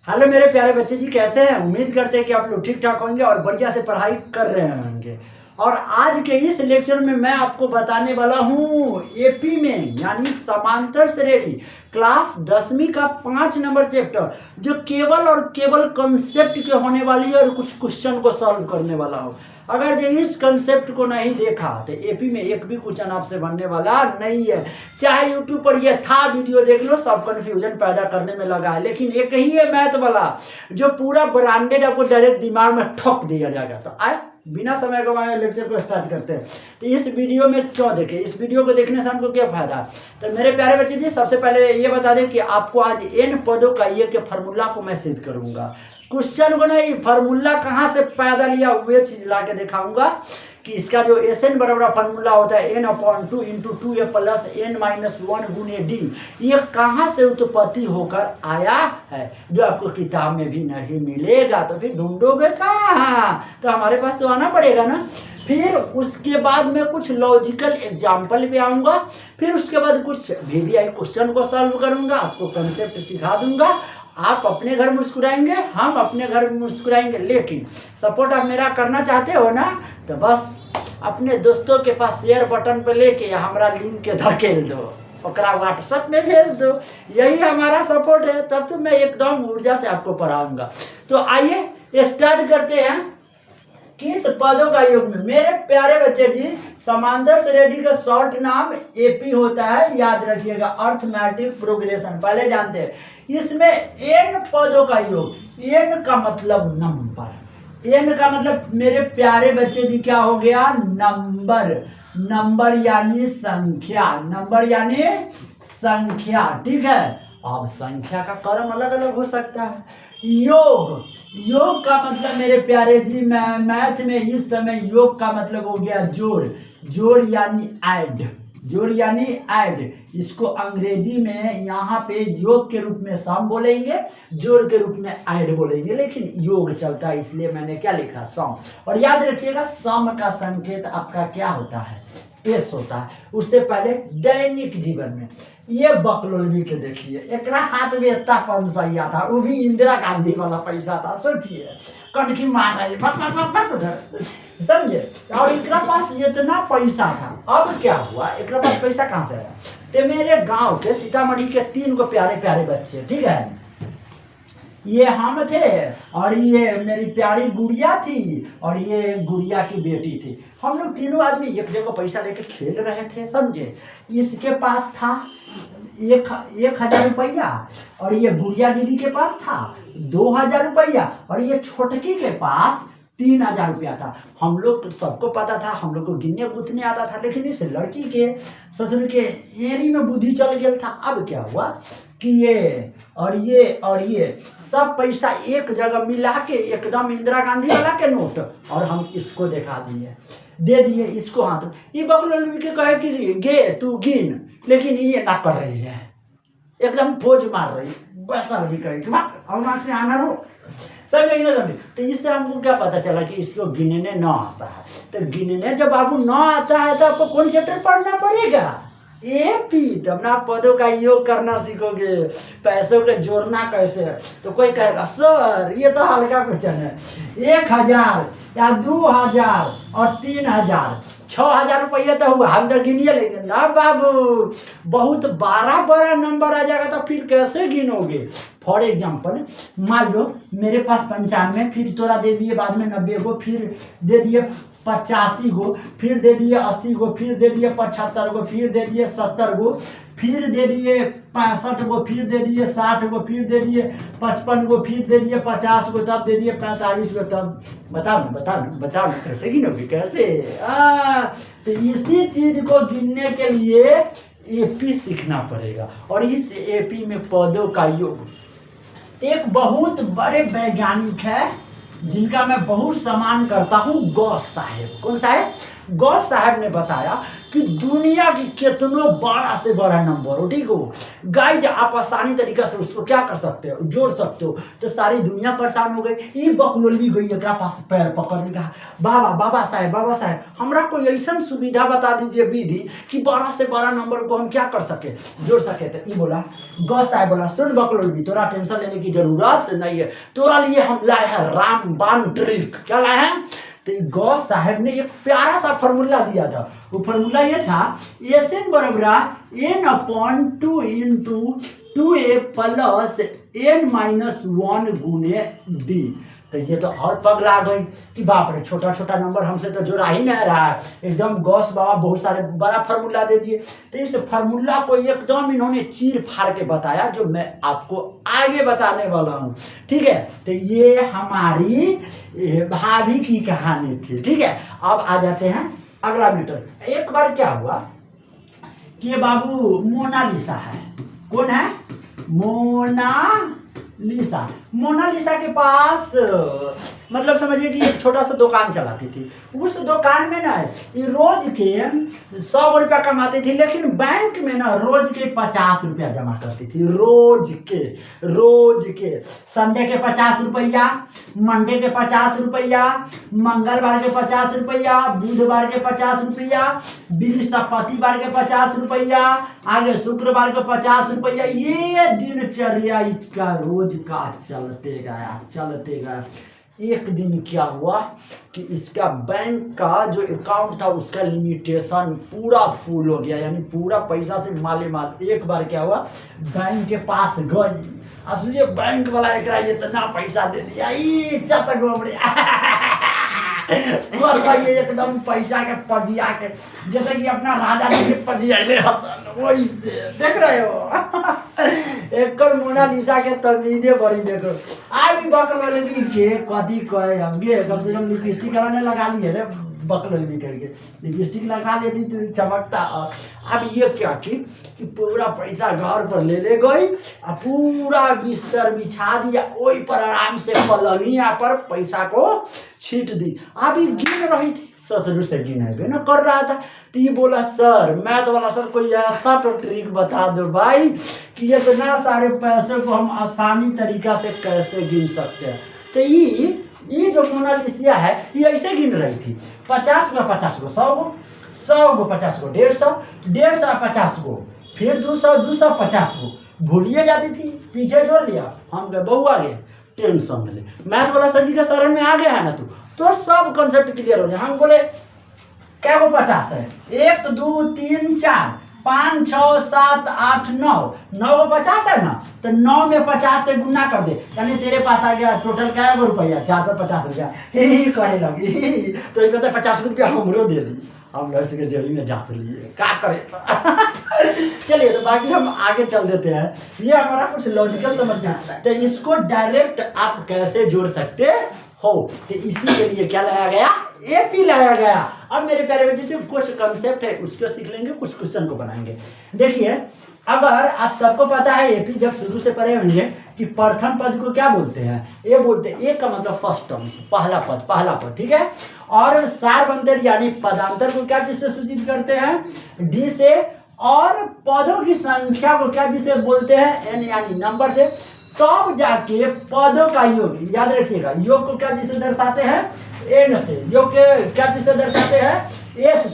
Hello मेरे प्यारे बच्चे जी, कैसे हैं? उम्मीद करते हैं कि आप लोग ठीक ठाक होंगे और बढ़िया से पढ़ाई कर रहे होंगे। और आज के इस लेक्चर में मैं आपको बताने वाला हूँ एपी में यानी समांतर श्रेणी क्लास 10वीं का 5 नंबर चैप्टर, जो केवल और केवल कंसेप्ट के होने वाली है और कुछ क्वेश्चन को सॉल्व करने वाला हो। अगर जो इस कंसेप्ट को नहीं देखा तो एपी में एक भी क्वेश्चन आपसे बनने वाला नहीं है। चाहे यूट्यूब पर ये था वीडियो देख लो, सब कंफ्यूजन पैदा करने में लगा है, लेकिन एक ही है मैथ वाला जो पूरा ब्रांडेड आपको डायरेक्ट दिमाग में ठोक दिया जाएगा। तो आए बिना समय गंवाए लेक्चर को स्टार्ट करते हैं। तो इस वीडियो में क्यों देखें, इस वीडियो को देखने से हमको क्या फायदा। तो मेरे प्यारे बच्चे जी, सबसे पहले ये बता दें कि आपको आज n पदों का ये के फार्मूला को मैं सिद्ध करूंगा। क्वेश्चन को नहीं, फार्मूला कहाँ से पैदा लिया वे चीज ला के दिखाऊंगा कि इसका जो एन बराबर फार्मूला होता है n/2 × 2a + n-1 गुने डी, ये कहाँ से उत्पत्ति होकर आया है, जो आपको किताब में भी नहीं मिलेगा। तो फिर ढूंढोगे कहाँ? तो हमारे पास तो आना पड़ेगा ना। फिर उसके बाद मैं कुछ लॉजिकल एग्जाम्पल भी आऊँगा, फिर उसके बाद कुछ VVI क्वेश्चन को सॉल्व करूँगा, आपको कंसेप्ट सिखा दूंगा। आप अपने घर मुस्कुराएंगे, हम अपने घर मुस्कुराएंगे। लेकिन सपोर्ट आप मेरा करना चाहते हो ना, तो बस अपने दोस्तों के पास शेयर बटन पे लेके हमारा लिंक के धकेल दो, ओकरा व्हाट्सएप में भेज दो। यही हमारा सपोर्ट है, तब तो मैं एकदम ऊर्जा से आपको पढ़ाऊंगा। तो आइए स्टार्ट करते हैं। किस पदों का योग में मेरे प्यारे बच्चे जी, समांतर श्रेणी का शॉर्ट नाम एपी होता है, याद रखिएगा, अर्थमेटिक प्रोग्रेशन। पहले जानते हैं इसमें एन पदों का योग। एन का मतलब नंबर, एन का मतलब मेरे प्यारे बच्चे जी क्या हो गया? नंबर। नंबर यानी संख्या, नंबर यानी संख्या, ठीक है। अब संख्या का क्रम अलग अलग हो सकता है। योग, योग का मतलब मेरे प्यारे जी, मैथ में इस समय योग का मतलब हो गया जोड़। जोड़ यानी ऐड, जोड़ यानी ऐड। इसको अंग्रेजी में यहाँ पे योग के रूप में सम बोलेंगे, जोड़ के रूप में ऐड बोलेंगे, लेकिन योग चलता है इसलिए मैंने क्या लिखा? सम। और याद रखिएगा सम का संकेत आपका क्या होता है? एस होता है। उससे पहले दैनिक जीवन में ये बकलोलवी के देखिए, एक हाथ में इतना पैसा था, वो भी इंदिरा गांधी वाला पैसा था। सोचिए कनखी मार रही उधर, समझे। और इनका पास इतना पैसा था, अब क्या हुआ? एक पास पैसा कहाँ से आया? तो मेरे गांव के सीतामढ़ी के 3 गो प्यारे प्यारे बच्चे, ठीक है, ये हम थे और ये मेरी प्यारी गुड़िया थी और ये गुड़िया की बेटी थी। हम लोग तीनों आदमी एक जगह पैसा लेके खेल रहे थे, समझे। इसके पास था 1,000 रुपया और ये गुड़िया दीदी के पास था 2,000 रुपया और ये छोटकी के पास 3,000 रुपया था। हम लोग तो सबको पता था, हम लोग को गिनने गुथने आता था, लेकिन इस लड़की के ससुर के एरी में बुद्धि चल गया था। अब क्या हुआ कि ये और ये सब पैसा एक जगह मिला के एकदम इंदिरा गांधी वाला के नोट, और हम इसको दिखा दिए, दे दिए इसको हाथ। ये बगल के कहे कि गे तू गिन, लेकिन ये ना कर रही है, एकदम पोज मार रही, बता भी कहे और से आना रो सब नहीं समझे। तो इससे हमको क्या पता चला कि इसको गिनने न आता है। तो गिनने जब बाबू न आता है तो आपको कौन चैप्टर पढ़ना पड़ेगा? एपी। तब ना पदों का योग करना सीखोगे, पैसों के जोड़ना कैसे। तो कोई कहेगा सर ये तो हल्का क्वेश्चन है, 1,000 या 2,000 और 3,000, 6,000 रुपये तो हुआ, हम तो गिनिए। लेकिन ना बाबू, बहुत बड़ा नंबर आ जाएगा तो फिर कैसे गिनोगे? फॉर एग्जाम्पल मान लो मेरे पास 95, फिर तोरा दे दिए बाद में 90 गो, फिर दे दिए 85 गो, फिर दे दिए 80 गो, फिर दे दिए 75 गो, फिर दे दिए 70 गो, फिर दे दिए 65 गो, फिर दे दिए 60 गो, फिर दे दिए 55 गो, फिर दे दिए 50 गो, तब दे दिए 45 गो। तब बताओ कैसे गिनोगे? कैसे? तो इसी चीज को गिनने के लिए एपी सीखना पड़ेगा। और इस एपी में पदों का योग, एक बहुत बड़े वैज्ञानिक है जिनका मैं बहुत सम्मान करता हूँ, गॉस साहब। कौन साहब? गॉस साहब ने बताया कि दुनिया की कितनों बड़ा से बड़ा नंबर हो, ठीक हो गाइज, आप आसानी तरीका से उसको क्या कर सकते हो, जोड़ सकते हो। तो सारी दुनिया परेशान हो गई, ये बकलोल भी गई एकरा पास पैर पकड़ने का, बाबा साहेब हमरा कोई ऐसा सुविधा बता दीजिए विधि कि बड़ा से बड़ा नंबर को हम क्या कर सके, जोड़ सके। तो ये बोला ग साहेब बोला, सुन बकलोल भी, तोरा टेंशन लेने की जरूरत नहीं है, तोरा लिए हम लाए हैं रामबाण ट्रिक। क्या लाए हैं? तो गौ साहब ने एक प्यारा सा फॉर्मूला दिया था। वो फॉर्मूला ये था, एन बराबर n upon 2 into 2a plus n-1 गुने डी। तो ये तो और पगला गई कि बाप रे, छोटा छोटा नंबर हमसे तो जोड़ा ही नहीं रहा है, एकदम गौस बाबा बहुत सारे बड़ा फार्मूला दे दिए। तो इस फार्मूला को एकदम इन्होंने चीर फाड़ के बताया, जो मैं आपको आगे बताने वाला हूँ, ठीक है। तो ये हमारी भाभी की कहानी थी, ठीक है। अब आ जाते हैं अगला मैटर। एक बार क्या हुआ कि ये बाबू मोनालिसा है, कौन है? मोनालिसा के पास मतलब समझिए कि एक छोटा सा दुकान चलाती थी। उस दुकान में ना ये रोज के 100 रुपया कमाती थी, लेकिन बैंक में ना रोज के 50 रुपया जमा करती थी, रोज के संडे के 50 रुपया, मंडे के 50 रुपया, मंगलवार के 50 रुपया, बुधवार के 50 रुपया, बृहस्पतिवार के 50 रुपया, आगे शुक्रवार के 50 रुपया। ये दिनचर्या इसका रोज का चलते गया। एक दिन क्या हुआ कि इसका बैंक का जो अकाउंट था उसका लिमिटेशन पूरा फुल हो गया, यानी पूरा पैसा से माले माल। एक बार क्या हुआ, बैंक के पास गई, असली बैंक वाला एकरा इतना पैसा दे दिया, ये एकदम पैसा के पजिया के, जैसे कि अपना राजा जी के पजियाले वही से देख रहे हो। एक मोनालिसा के तमीजे बड़ी देखो। भी बकलोल भी के कथी कहे हम गे, कम से कम लिपस्टिक लगाने लगा लिए रे, बकलोल भी करके लिपस्टिक लगा देती तो चमकता। अब ये क्या की कि पूरा पैसा घर पर ले गई, पूरा बिस्तर बिछा दिया, वही पर आराम से पलनिया पर पैसा को छीट दी। अभी गिन रही थी, ससुर से गिने ना कर रहा था। तो ये बोला, सर मैथ वाला सर कोई ऐसा तो ट्रिक बता दो भाई कि ये इतना सारे पैसे को हम आसानी तरीका से कैसे गिन सकते हैं। तो ये जो मोनालिसा है ये ऐसे गिन रही थी, 50 को 50 को 100 को, 100 को 50 को 150, 150 50 को, फिर 200 50 को, भूलिए जाती थी, पीछे जोड़ लिया। हम गए बहू आ गए, टेंशन में ले, मैथ वाला सर जी का शरण में आ गया है ना तू, तो सब कॉन्सेप्ट क्लियर हो गया। हम बोले क्या को 50 है, 1 2 3 4 5 6 7 8 9 को 50 है ना, तो 9 में 50 से गुना कर दे, यानी तेरे पास आ गया टोटल क्या रुपया, 450 रुपया। ही करे लगी तो ये कहते 50 रुपया हमरो दे दी, हम लड़के के जेबी में जाते लिए क्या करे। चलिए तो बाकी हम आगे चल देते हैं, ये हमारा कुछ लॉजिकल समझना है। तो इसको डायरेक्ट आप कैसे जोड़ सकते हो, तो इसी के लिए क्या लाया गया, एपी लाया गया। अब मेरे प्यारे बच्चे जो कुछ कंसेप्ट है उसको सीख लेंगे, कुछ क्वेश्चन को बनाएंगे। देखिए अगर आप सबको पता है एपी जब शुरू से पढ़े होंगे कि प्रथम पद को क्या बोलते हैं, ए बोलते हैं, ए का मतलब फर्स्ट टर्म, पहला पद, ठीक है। और सारबंतर यानी पदांतर को क्या जिससे सूचित करते हैं, डी से। और पदों की संख्या को क्या जिसे बोलते हैं, एन यानी नंबर से। तब जाके पदों का योग, याद रखिएगा, योग को क्या जिसे दर्शाते हैं, एन से। योग के क्या जिसे दर्शाते हैं, एस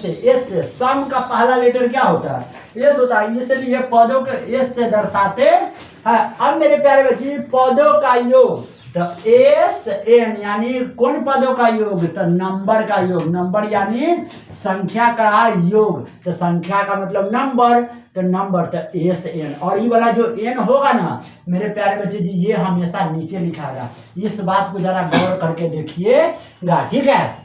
से। सम का पहला लेटर क्या होता है, एस होता है, इसलिए पदों को एस से दर्शाते हैं। अब मेरे प्यारे बच्चे पदों का योग, तो एस एन यानी कौन पदों का योग, तो नंबर का योग, नंबर यानी संख्या का योग। तो संख्या का मतलब नंबर, तो नंबर तो एस एन। और ये वाला जो एन होगा ना मेरे प्यारे बच्चे जी, ये हमेशा नीचे लिखा होगा, इस बात को जरा गौर करके देखिएगा, ठीक है।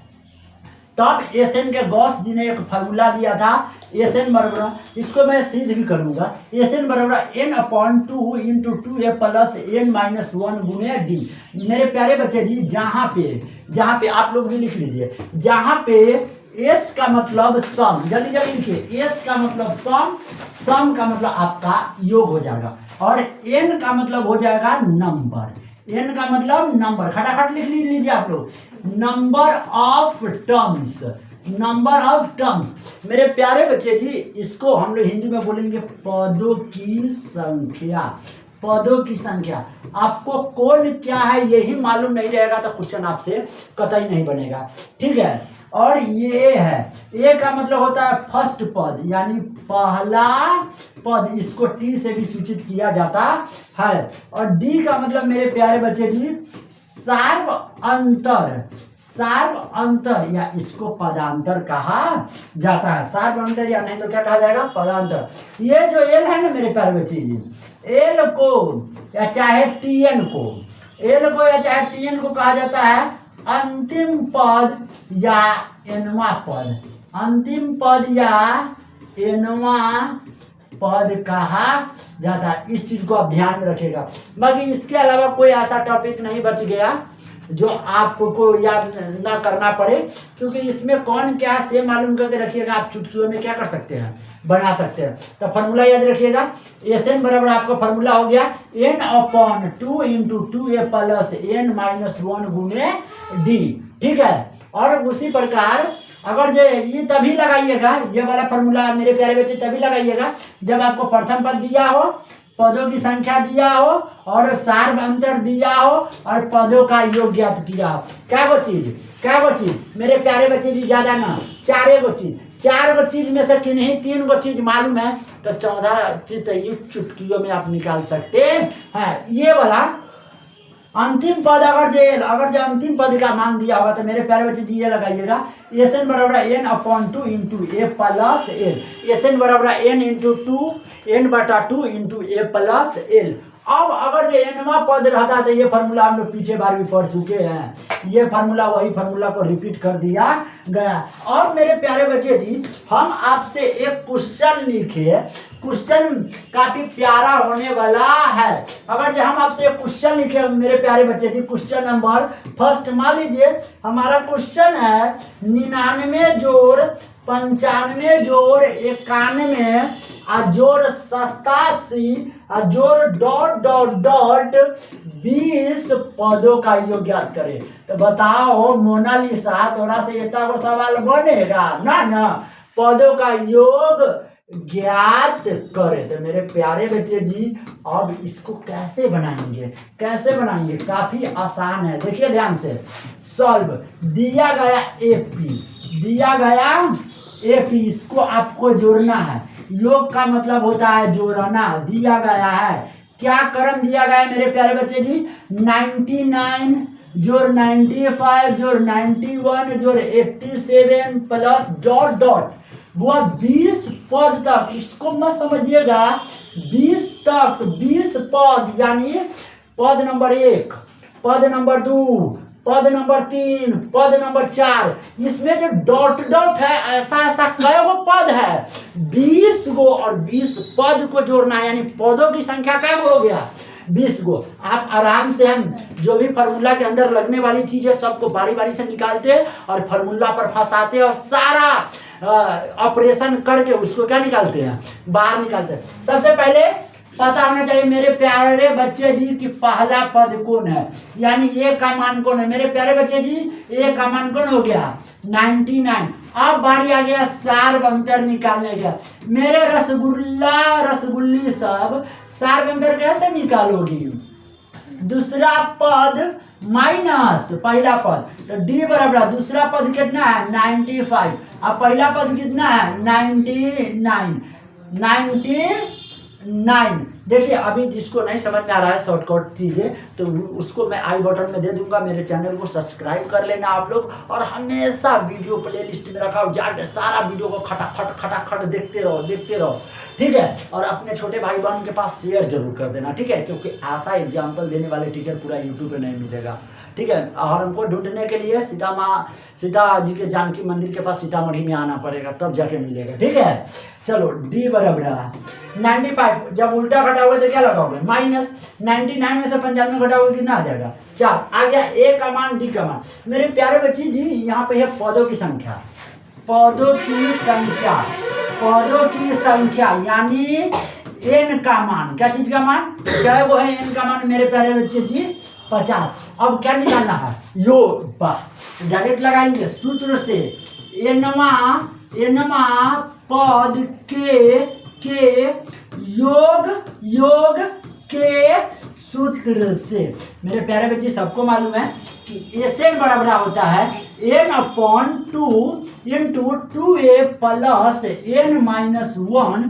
तब एस एन के गॉस जी ने एक फार्मूला दिया था, एस एन बराबर, इसको मैं सिद्ध भी करूंगा, एस एन बराबर n upon 2 into 2a plus n-1 गुने डी। मेरे प्यारे बच्चे जी जहाँ पे आप लोग भी लिख लीजिए, जहाँ पे एस का मतलब सम, जल्दी लिखिए, एस का मतलब सम का मतलब आपका योग हो जाएगा, और एन का मतलब हो जाएगा नंबर, एन का मतलब नंबर, खटाखट लिख लीजिए आप लोग, number of terms, number of terms. मेरे प्यारे बच्चे जी, इसको हम लोग हिंदी में बोलेंगे पदों की संख्या। पदों की संख्या। आपको कौन क्या है यही मालूम नहीं रहेगा तो क्वेश्चन आपसे कतई नहीं बनेगा, ठीक है। और ये है, ए का मतलब होता है फर्स्ट पद यानी पहला पद, इसको टी से भी सूचित किया जाता है। और डी का मतलब मेरे प्यारे बच्चे जी सार्व अंतर। सार्व अंतर या इसको पदांतर कहा जाता है। सार्व अंतर या नहीं तो क्या कहा जाएगा, पदांतर। ये जो एल है ना मेरे प्यारे बच्चे जी, एल को या चाहे टीएन को, एल को या चाहे टीएन को कहा जाता है अंतिम पद या एनवा पद। अंतिम पद या एनवा पद कहा जाता है। इस चीज को आप ध्यान में रखिएगा। बाकी इसके अलावा कोई ऐसा टॉपिक नहीं बच गया जो आपको याद ना करना पड़े, क्योंकि इसमें कौन क्या से मालूम करके रखिएगा। आप चुटकियों में क्या कर सकते हैं, बना सकते हैं। तो फार्मूला याद रखिएगा, एस एन बराबर आपका फार्मूला हो गया N upon 2 into 2a plus n minus 1 गुने डी, ठीक है। और उसी प्रकार अगर ये तभी लगाइएगा, ये वाला फार्मूला मेरे प्यारे बच्चे तभी लगाइएगा जब आपको प्रथम पद दिया हो, पदों की संख्या दिया हो और सार्व अंतर दिया हो और पदों का योग ज्ञात किया हो। क्या वो चीज मेरे प्यारे बच्चे जी, ज्यादा ना, चार गो चीज में से किन्हीं 3 गो चीज मालूम है तो 14 चीज तो ये चुटकियों में आप निकाल सकते हैं। ये वाला अंतिम पद अगर जो अंतिम पद का मान दिया होगा तो मेरे प्यारे बच्चे जी ये लगाइएगा एस एन बराबर एन अपॉन 2 इंटू ए प्लस एल। एस एन बराबर एन इंटू 2 एन बटा 2 इंटू ए प्लस एल। अब अगर जो एनवा पद रहता तो ये फार्मूला हम लोग पीछे बार भी पढ़ चुके हैं। ये फार्मूला वही फार्मूला को रिपीट कर दिया गया। और मेरे प्यारे बच्चे जी, हम आपसे एक क्वेश्चन लिखे, क्वेश्चन काफी प्यारा होने वाला है। अगर जो हम आपसे एक क्वेश्चन लिखे मेरे प्यारे बच्चे जी, क्वेश्चन नंबर फर्स्ट मान लीजिए हमारा क्वेश्चन है 99 जोड़ 95 जोड़ 91 जोड़ 87 जोड़ डॉट डॉट डॉट 20 पदों का योग ज्ञात करे। तो बताओ मोनालिसा, थोड़ा से इतना को सवाल बनेगा ना। पदों का योग ज्ञात करे। तो मेरे प्यारे बच्चे जी, अब इसको कैसे बनाएंगे, काफी आसान है। देखिए ध्यान से, सॉल्व दिया गया एपी, इसको आपको जोड़ना है। योग का मतलब होता है जोड़ना। दिया गया है, क्या क्रम दिया गया है मेरे प्यारे बच्चे जी, 99 जोड़ 95 जोड़ 91 जोड़ 87 प्लस डॉट डॉट वह 20 पद तक। इसको मत समझिएगा 20 तक, 20 पद यानी पद नंबर 1, पद नंबर 2, पद नंबर 3, पद नंबर 4। इसमें जो डॉट डॉट है ऐसा कई गो पद है, 20 गो। और 20 पद को जोड़ना है यानी पदों की संख्या क्या हो गया, 20 गो। आप आराम से, हम जो भी फार्मूला के अंदर लगने वाली चीजें सबको बारी बारी से निकालते और फार्मूला पर फंसाते और सारा ऑपरेशन करके उसको क्या निकालते हैं, बाहर निकालते हैं। सबसे पहले पता होना चाहिए मेरे प्यारे बच्चे जी कि पहला पद कौन है, यानी ए का मान कौन है। मेरे प्यारे बच्चे जी, ए का मान कौन हो गया 99। अब बारी आ गया सार्व अंतर निकालने का। मेरे रसगुल्ली सब सार्व अंतर कैसे निकालोगी, दूसरा पद माइनस पहला पद। तो डी बराबर दूसरा पद कितना है 95, अब पहला पद कितना है 99। देखिए अभी जिसको नहीं समझ में आ रहा है शॉर्टकट चीजें, तो उसको मैं आई बटन में दे दूंगा। मेरे चैनल को सब्सक्राइब कर लेना आप लोग, और हमेशा वीडियो प्लेलिस्ट में रखा हो, जाके सारा वीडियो को खटाखट देखते रहो, ठीक है। और अपने छोटे भाई बहन के पास शेयर जरूर कर देना, ठीक है, क्योंकि ऐसा एग्जाम्पल देने वाले टीचर पूरा यूट्यूब पे नहीं मिलेगा, ठीक है। और हमको ढूंढने के लिए सीता जी के जानकी मंदिर के पास सीतामढ़ी में आना पड़ेगा, तब जाके मिलेगा, ठीक है। चलो डी बराबर 95, जब उल्टा घटाओगे तो क्या लगाओगे माइनस। 99 में से 95 घटाओगे कितना आ जाएगा 4। आ गया ए का मान, डी का मान। मेरे प्यारे बच्चे जी, यहाँ पे है पदों की संख्या यानी एन का मान। क्या चीज का मान, क्या वो है एन का मान मेरे प्यारे बच्चे जी 50। अब क्या निकालना है योग, डायरेक्ट लगाएंगे सूत्र से। एनवा पद के योग के सूत्र से। मेरे प्यारे बच्चे सबको मालूम है कि एसएन बराबर होता है n/2 into 2a plus n-1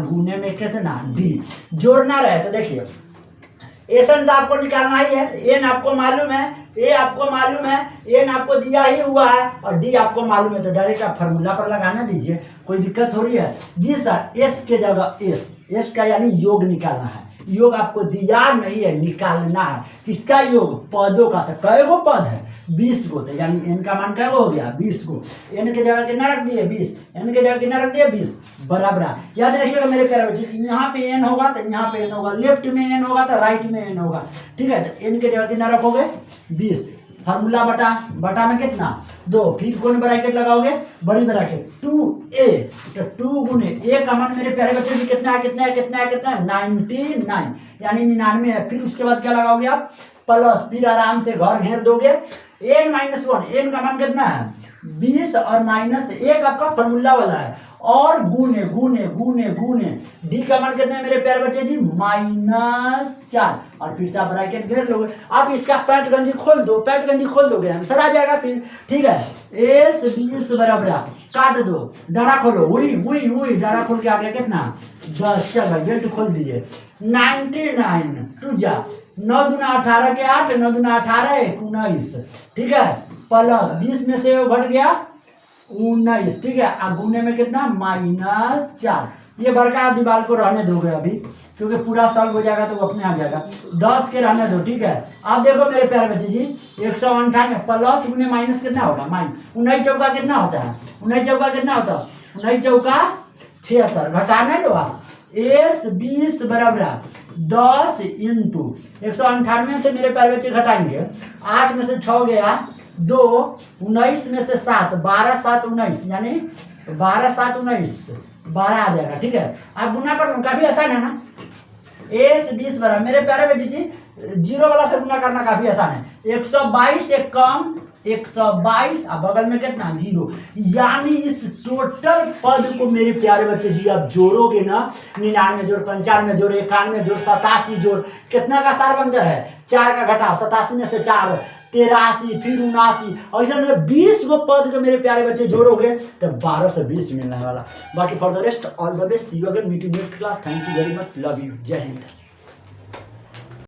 गुने में कितना d। जोड़ना रहे तो देखिए एसन तो आपको निकालना ही है, एन आपको मालूम है, ए आपको मालूम है, एन आपको दिया ही हुआ है और डी आपको मालूम है, तो डायरेक्ट आप फार्मूला पर लगाना दीजिए, कोई दिक्कत हो रही है जी सर। एस के जगह एस का यानी योग निकालना है, योग आपको दिया नहीं है, निकालना है। किसका योग? पदों का। तो कै गो पद है? 20 गो। तो यानी एन का मान कै गो हो गया? 20 गो। एन के जगह कितना रख दिए? 20। एन के जगह कितना रख दिए? 20 बराबर। याद रखिएगा मेरे प्यारे बच्चे, यहाँ पे एन होगा तो यहाँ पे एन होगा, लेफ्ट में एन होगा तो राइट में एन होगा, ठीक है। तो एन के जगह कितना रखोगे? 20। फार्मूला बटा में कितना? 2। फिर कौन ब्रैकेट लगाओगे? बड़ी ब्रैकेट 2a। तो 2 गुने ए का मान मेरे प्यारे बच्चे भी कितना है? 99 यानी 99 है। फिर उसके बाद क्या लगाओगे आप? प्लस। फिर आराम से घर घेर दोगे। n-1 एन का मान कितना है? 20 और माइनस 1 आपका फार्मूला वाला है, और गुने गुने गुने गुने डी का मान कितना है मेरे प्यारे बच्चे जी? -4। और फिर से आप ब्रैकेट घेर लोगे। आप इसका पैट गंजी खोल दो, पैट गंजी खोल दोगे, आंसर आ जाएगा फिर, ठीक है। एस 20 बराबर काट दो, डारा खोलो, हुई डारा खोल के आ गया कितना? 10। चलो बेल्ट खोल दीजिए। 99 टू जा 9 दूना 18 के 8, 9 दूना 18 19, ठीक है। प्लस 20 में से घट गया 19, ठीक है। अब गुने में कितना? -4। ये बड़का दीवार को रहने दोगे अभी, क्योंकि पूरा सॉल्व हो जाएगा तो वो अपने आ जाएगा। 10 के रहने दो, ठीक है। आप देखो मेरे प्यारे बच्चे जी, 198 प्लस गुने माइनस कितना होगा? 19 चौका कितना होता है? 19 चौका कितना होता है? 19 चौका 76। घटाने दो आप। एस 20 बराबर 10 इंटू 198 से मेरे प्यारे बच्चे घटाएंगे, 8 में से 6 गया 2, 19 में से 7, 12 7 19, यानी 12 7 19, 12 आ जाएगा, ठीक है। आप गुना कर लो, काफी आसान है ना। एस 20 बराबर मेरे प्यारे बच्चे जी, जीरो वाला से गुना करना काफी आसान है। 122 से कम 122, अब बगल में कितना? 0। यानी इस टोटल पद को मेरे प्यारे बच्चे जी आप जोड़ोगे ना, 99 जोड़ 95 जोड़ 91 जोड़ 87 जोड़, कितना का सार बंदर है? 4 का घटाओ, 87 में से 4 83, फिर 79, और इधर 20 गो पद के मेरे प्यारे बच्चे जोड़ोगे तो 12 से 20 मिलने वाला। बाकी for the rest all the best, see you again, meet in next class. Thank you very much, love you, Jai Hind.